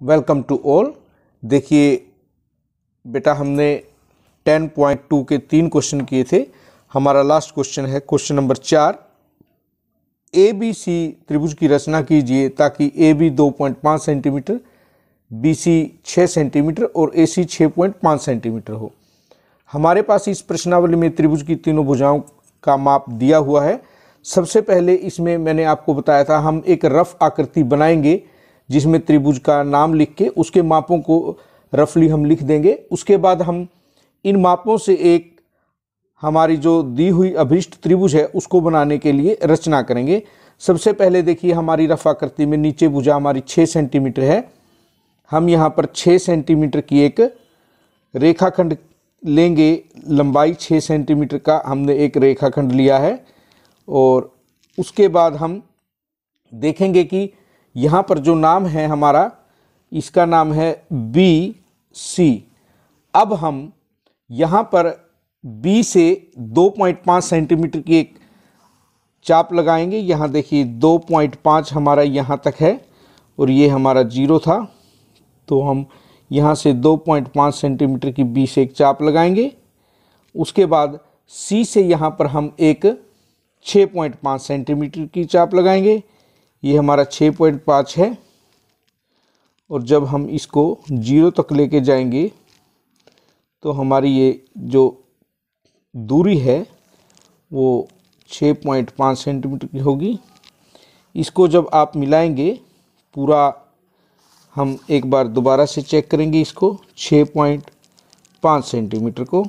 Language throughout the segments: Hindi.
Welcome to all. देखिए बेटा, हमने 10.2 के 3 क्वेश्चन किए थे। हमारा लास्ट क्वेश्चन है question number 4। A B C त्रिभुज की रचना कीजिए ताकि A B 2.5 centimetre, B C 6 centimetre और ए सी 6.5 सेंटीमीटर हो। हमारे पास इस प्रश्नावली में त्रिभुज की तीनों भुजाओं का माप दिया हुआ है। सबसे पहले इसमें मैंने आपको बताया था हम एक रफ आकृति बनाएंगे जिसमें त्रिभुज का नाम लिख के उसके मापों को रफली हम लिख देंगे। उसके बाद हम इन मापों से एक हमारी जो दी हुई अभीष्ट त्रिभुज है उसको बनाने के लिए रचना करेंगे। सबसे पहले देखिए हमारी रफ आकृति में नीचे भुजा हमारी 6 सेंटीमीटर है। हम यहाँ पर 6 सेंटीमीटर की एक रेखाखंड लेंगे। लंबाई 6 सेंटीमीटर का हमने एक रेखाखंड लिया है और उसके बाद हम देखेंगे कि यहाँ पर जो नाम है हमारा, इसका नाम है बी सी। अब हम यहाँ पर बी से 2.5 सेंटीमीटर की एक चाप लगाएंगे। यहाँ देखिए 2.5 हमारा यहाँ तक है और ये हमारा 0 था, तो हम यहाँ से 2.5 सेंटीमीटर की बी से एक चाप लगाएंगे। उसके बाद सी से यहाँ पर हम एक 6.5 सेंटीमीटर की चाप लगाएंगे। ये हमारा 6.5 है और जब हम इसको 0 तक लेके जाएंगे तो हमारी ये जो दूरी है वो 6.5 सेंटीमीटर की होगी। इसको जब आप मिलाएंगे पूरा, हम एक बार दोबारा से चेक करेंगे इसको 6.5 सेंटीमीटर को।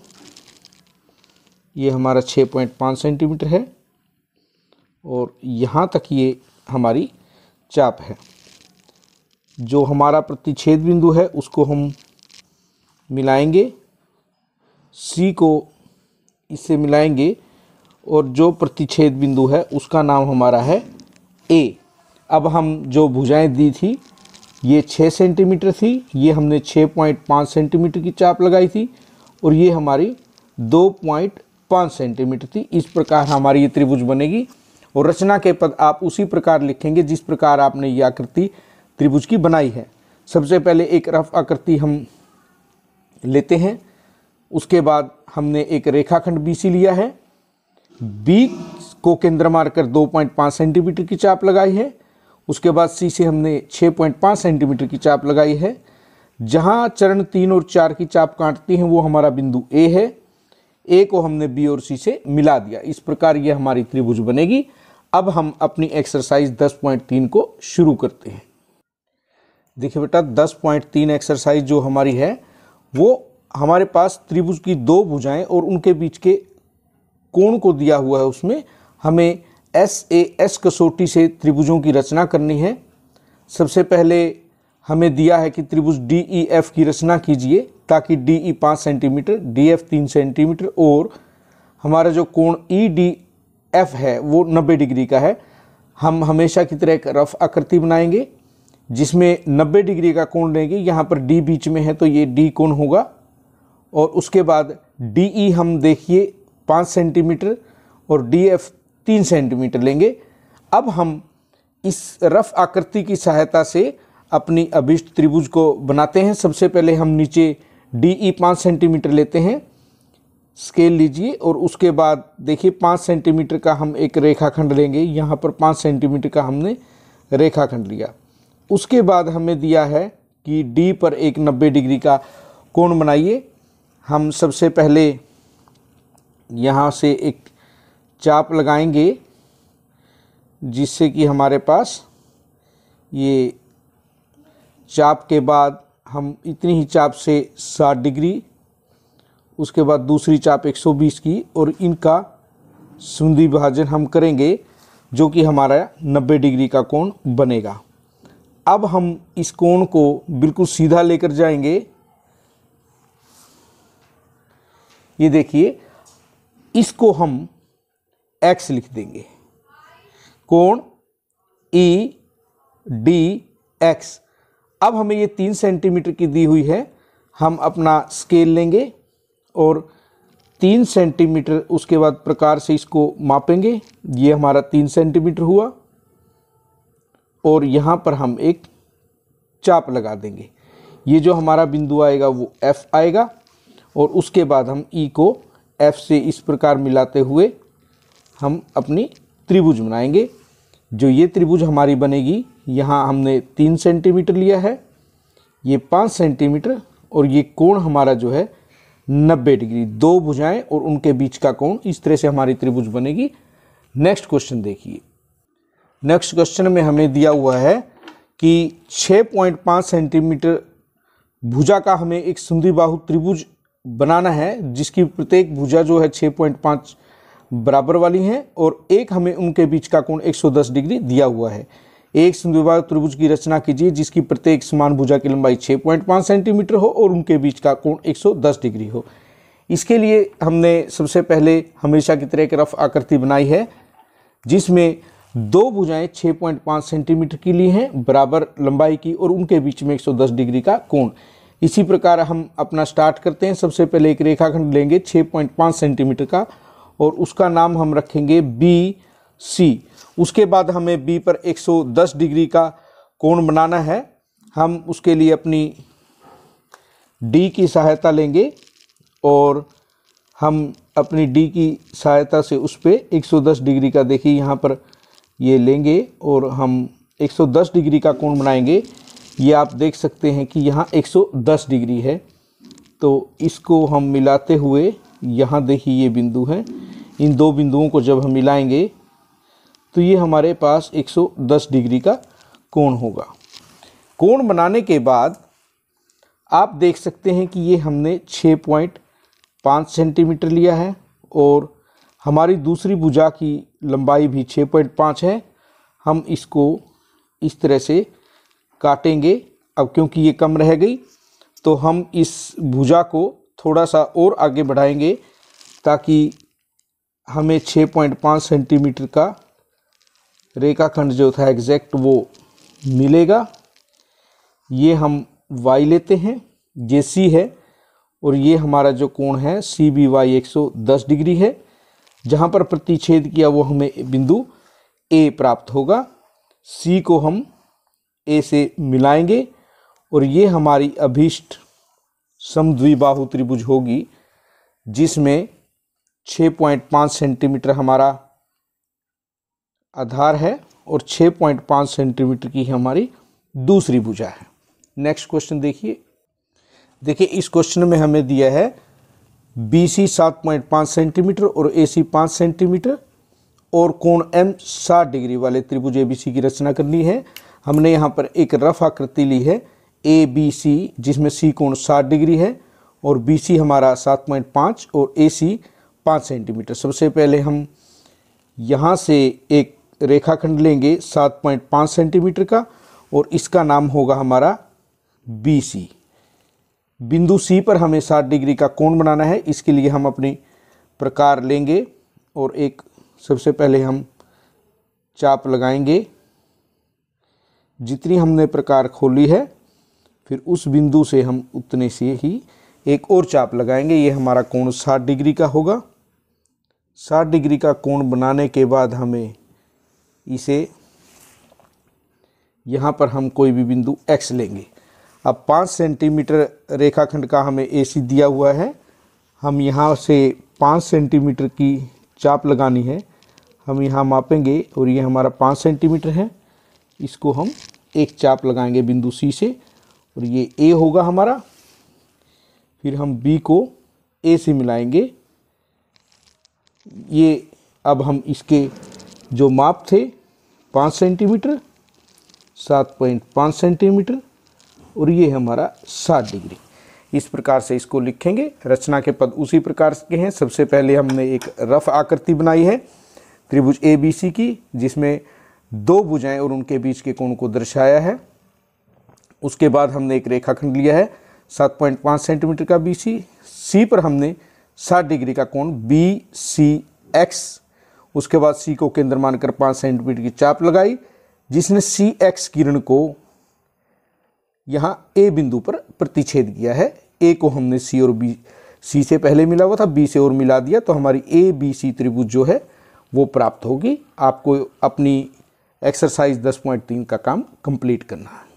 ये हमारा 6.5 सेंटीमीटर है और यहाँ तक ये हमारी चाप है। जो हमारा प्रतिच्छेद बिंदु है उसको हम मिलाएंगे, सी को इससे मिलाएंगे और जो प्रतिच्छेद बिंदु है उसका नाम हमारा है ए। अब हम जो भुजाएं दी थी ये 6 सेंटीमीटर थी, ये हमने 6.5 सेंटीमीटर की चाप लगाई थी और ये हमारी 2.5 सेंटीमीटर थी। इस प्रकार हमारी ये त्रिभुज बनेगी और रचना के पद आप उसी प्रकार लिखेंगे जिस प्रकार आपने ये आकृति त्रिभुज की बनाई है। सबसे पहले एक रफ आकृति हम लेते हैं। उसके बाद हमने एक रेखाखंड BC लिया है, बी को केंद्र मारकर 2.5 सेंटीमीटर की चाप लगाई है। उसके बाद सी से हमने 6.5 सेंटीमीटर की चाप लगाई है। जहां चरण 3 और 4 की चाप काटती हैं वो हमारा बिंदु ए है। ए को हमने बी और सी से मिला दिया। इस प्रकार ये हमारी त्रिभुज बनेगी। अब हम अपनी एक्सरसाइज 10.3 को शुरू करते हैं। देखिए बेटा, 10.3 एक्सरसाइज जो हमारी है वो हमारे पास त्रिभुज की दो भुजाएं और उनके बीच के कोण को दिया हुआ है। उसमें हमें SAS कसौटी से त्रिभुजों की रचना करनी है। सबसे पहले हमें दिया है कि त्रिभुज DEF की रचना कीजिए ताकि DE 5 सेंटीमीटर, DF 3 सेंटीमीटर और हमारा जो कोण EDF है वो 90 डिग्री का है। हम हमेशा की तरह एक रफ आकृति बनाएंगे जिसमें 90 डिग्री का कोण लेंगे। यहाँ पर D बीच में है तो ये D कोण होगा और उसके बाद DE हम देखिए 5 सेंटीमीटर और DF 3 सेंटीमीटर लेंगे। अब हम इस रफ आकृति की सहायता से अपनी अभीष्ट त्रिभुज को बनाते हैं। सबसे पहले हम नीचे DE 5 सेंटीमीटर लेते हैं, स्केल लीजिए और उसके बाद देखिए 5 सेंटीमीटर का हम एक रेखाखंड लेंगे। यहाँ पर 5 सेंटीमीटर का हमने रेखाखंड लिया। उसके बाद हमें दिया है कि D पर एक 90 डिग्री का कोण बनाइए। हम सबसे पहले यहाँ से एक चाप लगाएंगे जिससे कि हमारे पास ये चाप के बाद हम इतनी ही चाप से 60 डिग्री, उसके बाद दूसरी चाप 120 की और इनका संधि विभाजन हम करेंगे जो कि हमारा 90 डिग्री का कोण बनेगा। अब हम इस कोण को बिल्कुल सीधा लेकर जाएंगे। ये देखिए, इसको हम X लिख देंगे, कोण EDX। अब हमें ये 3 सेंटीमीटर की दी हुई है। हम अपना स्केल लेंगे और 3 सेंटीमीटर उसके बाद प्रकार से इसको मापेंगे। ये हमारा 3 सेंटीमीटर हुआ और यहाँ पर हम एक चाप लगा देंगे। ये जो हमारा बिंदु आएगा वो F आएगा और उसके बाद हम E को F से इस प्रकार मिलाते हुए हम अपनी त्रिभुज बनाएंगे। जो ये त्रिभुज हमारी बनेगी, यहाँ हमने 3 सेंटीमीटर लिया है, ये 5 सेंटीमीटर और ये कोण हमारा जो है 90 डिग्री। 2 भुजाएं और उनके बीच का कोण, इस तरह से हमारी त्रिभुज बनेगी। नेक्स्ट क्वेश्चन देखिए। नेक्स्ट क्वेश्चन में हमें दिया हुआ है कि 6.5 सेंटीमीटर भुजा का हमें एक समद्विबाहु त्रिभुज बनाना है, जिसकी प्रत्येक भुजा जो है 6.5 बराबर वाली हैं और एक हमें उनके बीच का कोण 110 डिग्री दिया हुआ है। एक समद्विबाहु त्रिभुज की रचना कीजिए जिसकी प्रत्येक समान भुजा की लंबाई 6.5 सेंटीमीटर हो और उनके बीच का कोण 110 डिग्री हो। इसके लिए हमने सबसे पहले हमेशा की तरह एक रफ आकृति बनाई है, जिसमें 2 भुजाएं 6.5 सेंटीमीटर की ली हैं बराबर लंबाई की और उनके बीच में 110 डिग्री का कोण। इसी प्रकार हम अपना स्टार्ट करते हैं। सबसे पहले एक रेखाखंड लेंगे 6.5 सेंटीमीटर का और उसका नाम हम रखेंगे BC। उसके बाद हमें B पर 110 डिग्री का कोण बनाना है। हम उसके लिए अपनी D की सहायता लेंगे और हम अपनी D की सहायता से उस पर 110 डिग्री का, देखिए यहाँ पर ये लेंगे और हम 110 डिग्री का कोण बनाएंगे। ये आप देख सकते हैं कि यहाँ 110 डिग्री है, तो इसको हम मिलाते हुए, यहाँ देखिए ये बिंदु है, इन 2 बिंदुओं को जब हम मिलाएंगे तो ये हमारे पास 110 डिग्री का कोण होगा। कोण बनाने के बाद आप देख सकते हैं कि ये हमने 6.5 सेंटीमीटर लिया है और हमारी दूसरी भुजा की लंबाई भी 6.5 है। हम इसको इस तरह से काटेंगे। अब क्योंकि ये कम रह गई तो हम इस भुजा को थोड़ा सा और आगे बढ़ाएंगे ताकि हमें 6.5 सेंटीमीटर का रेखाखंड जो था एग्जैक्ट वो मिलेगा। ये हम y लेते हैं, ये C है और ये हमारा जो कोण है CBY 110 डिग्री है। जहाँ पर प्रतिच्छेद किया वो हमें बिंदु A प्राप्त होगा। C को हम A से मिलाएंगे और ये हमारी अभीष्ट समद्विबाहु त्रिभुज होगी, जिसमें 6.5 सेंटीमीटर हमारा आधार है और 6.5 सेंटीमीटर की हमारी दूसरी भुजा है। नेक्स्ट क्वेश्चन देखिए। देखिए इस क्वेश्चन में हमें दिया है BC 7.5 सेंटीमीटर और AC 5 सेंटीमीटर और कोण M 60 डिग्री वाले त्रिभुज ABC की रचना करनी है। हमने यहाँ पर एक रफ आकृति ली है ABC, जिसमें C कोण 60 डिग्री है और BC हमारा 7.5 और AC 5 सेंटीमीटर। सबसे पहले हम यहाँ से एक रेखाखंड लेंगे 7.5 सेंटीमीटर का और इसका नाम होगा हमारा BC। बिंदु C पर हमें 60 डिग्री का कोण बनाना है। इसके लिए हम अपनी प्रकार लेंगे और एक सबसे पहले हम चाप लगाएंगे। जितनी हमने प्रकार खोली है फिर उस बिंदु से हम उतने से ही एक और चाप लगाएंगे। ये हमारा कोण 60 डिग्री का होगा। 60 डिग्री का कोण बनाने के बाद हमें इसे यहाँ पर हम कोई भी बिंदु X लेंगे। अब 5 सेंटीमीटर रेखाखंड का हमें AC दिया हुआ है। हम यहाँ से 5 सेंटीमीटर की चाप लगानी है। हम यहाँ मापेंगे और ये हमारा 5 सेंटीमीटर है। इसको हम एक चाप लगाएंगे बिंदु C से और ये A होगा हमारा। फिर हम B को A से मिलाएंगे। ये अब हम इसके जो माप थे 5 सेंटीमीटर, 7.5 सेंटीमीटर और ये हमारा 60 डिग्री। इस प्रकार से इसको लिखेंगे। रचना के पद उसी प्रकार के हैं। सबसे पहले हमने एक रफ आकृति बनाई है त्रिभुज ABC की, जिसमें 2 भुजाएं और उनके बीच के कोण को दर्शाया है। उसके बाद हमने एक रेखाखंड लिया है 7.5 सेंटीमीटर का BC। C पर हमने 60 डिग्री का कोण BCX, उसके बाद C को केंद्र मानकर 5 सेंटीमीटर की चाप लगाई, जिसने CX किरण को यहाँ A बिंदु पर प्रतिच्छेद किया है। A को हमने C और B, C से पहले मिला हुआ था, B से और मिला दिया, तो हमारी ABC त्रिभुज जो है वो प्राप्त होगी। आपको अपनी एक्सरसाइज 10.3 का काम कंप्लीट करना है।